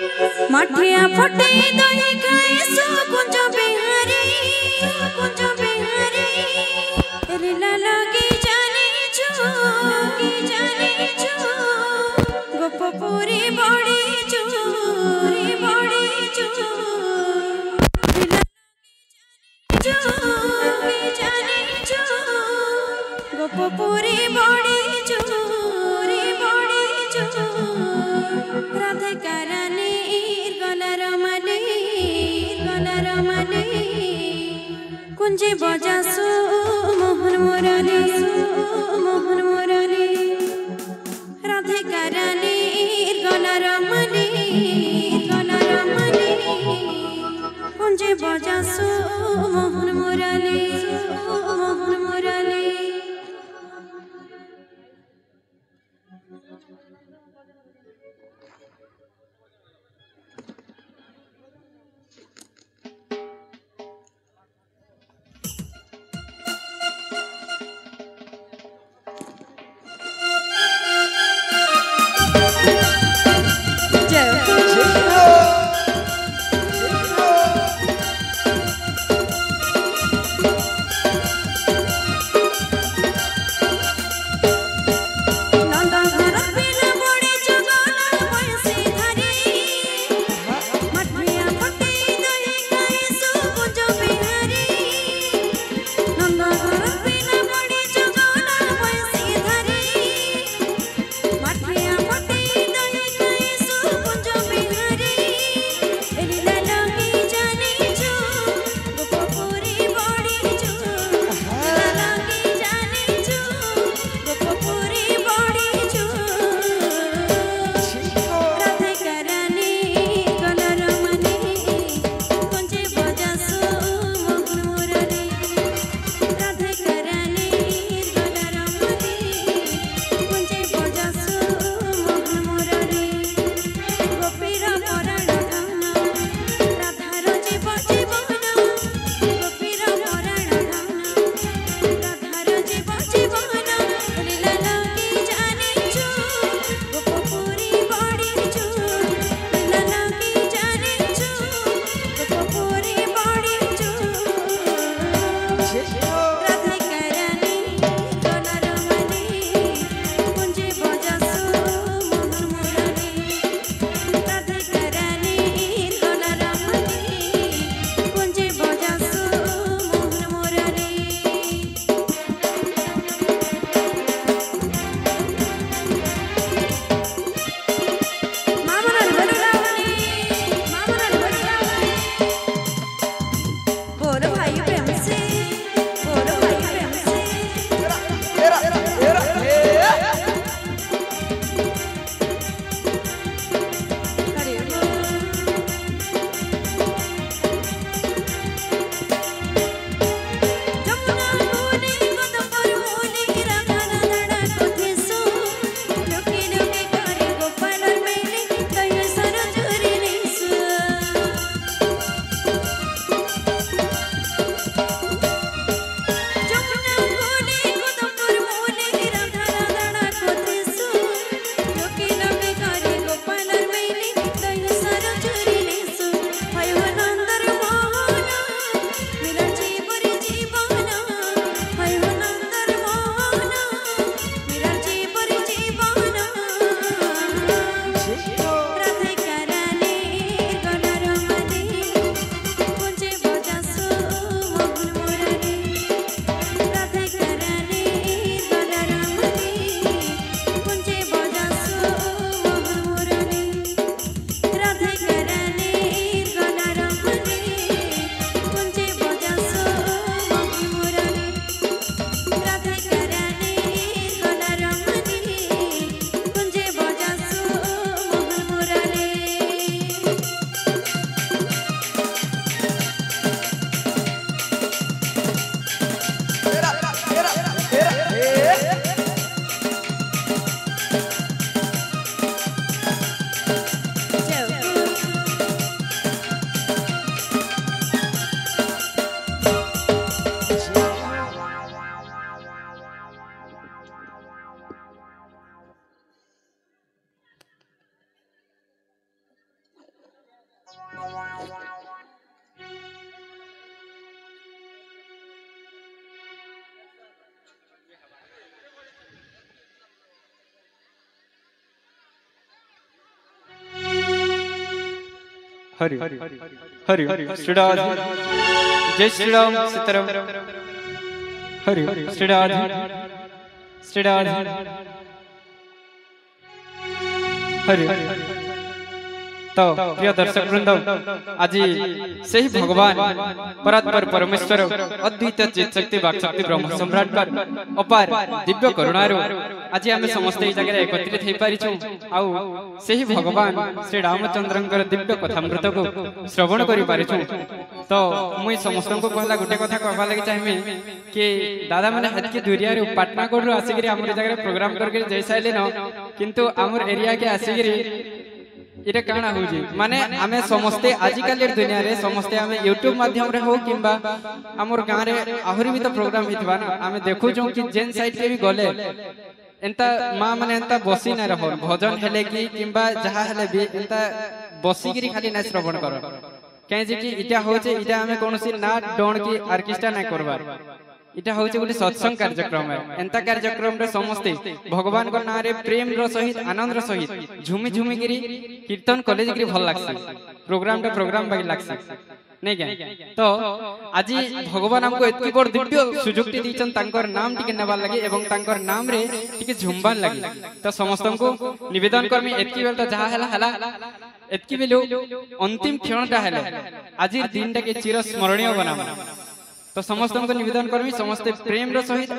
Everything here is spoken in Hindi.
माठिया फटे दही खाए सो कुंज बिहारी रिला लगी जाने छो गोपपुरी बड़ी छो रिला लगी जाने छो गोपपुरी बड़ी छो राधे करानी गलार माली कुंजे बजासु मोहन मुराली राधे करानी गलार माली कुंजे बजासु मोहन मुराली हरि हरि श्री राधे जय श्री राम सीताराम हरि श्री राधे श्री राधे हरि। तो प्रिय दर्शक वृंद आज से ही भगवान परात्पर परमेश्वर अद्वित चित शक्ति वाक्शक्ति ब्रह्म सम्राट अपार दिव्य करुणार आज आम समस्त जगह एकत्रित हो पारिछु। आउ से ही भगवान श्री रामचंद्र दिव्य कथामृत को श्रवण कर पारिछु। तो मुई समस्त को कहला गोटे कथा कहवा लगे चाहिए कि दादा मैंने हतकी दुरिया रे पाटनागढ़ आसिक आम जगह प्रोग्राम करके जाई साइले न किंतु आमर एरिया के आसिक इरे काना होजी माने आमे समस्ते आजिकल दुनिया रे समस्ते आमे यूट्यूब माध्यम रे हो किंबा हमर गां रे आहुरी भी तो प्रोग्राम हितबा ना आमे देखु जो कि जेन साइड के भी गले एंता मां माने एंता बसी ना रहो भजन हेले कि किंबा जहा हेले भी एंता बसी गिरी खाली ना श्रवण करो कहे जे कि इटा होचे इटा आमे कोनोसी ना डोन की ऑर्केस्ट्रा ना करबार इटा होचे गोटे सत्संग कार्यक्रम है। एंता कार्यक्रम रे समस्ते भगवान को नाम रे प्रेम रो सहित आनंद रो सहित झुमी झुमी गिरी कीर्तन कॉलेज गिरी भल लागसे प्रोग्राम बाकी लागसे नहीं क्या। तो आज भगवान हमको एतकी बड़ दिव्य सुযোগ दीचन तांकर नाम टिके नेबार लगे एवं तांकर नाम रे टिके झुमबार लगे। तो समस्त को निवेदन करमी एतकी बेल तो जहा हला हला एतकी बेलु अंतिम क्षणटा हला आज दिन टा के चिर स्मरणीय बनावा। तो समस्त को निवेदन करमी समस्त प्रेम रो सहित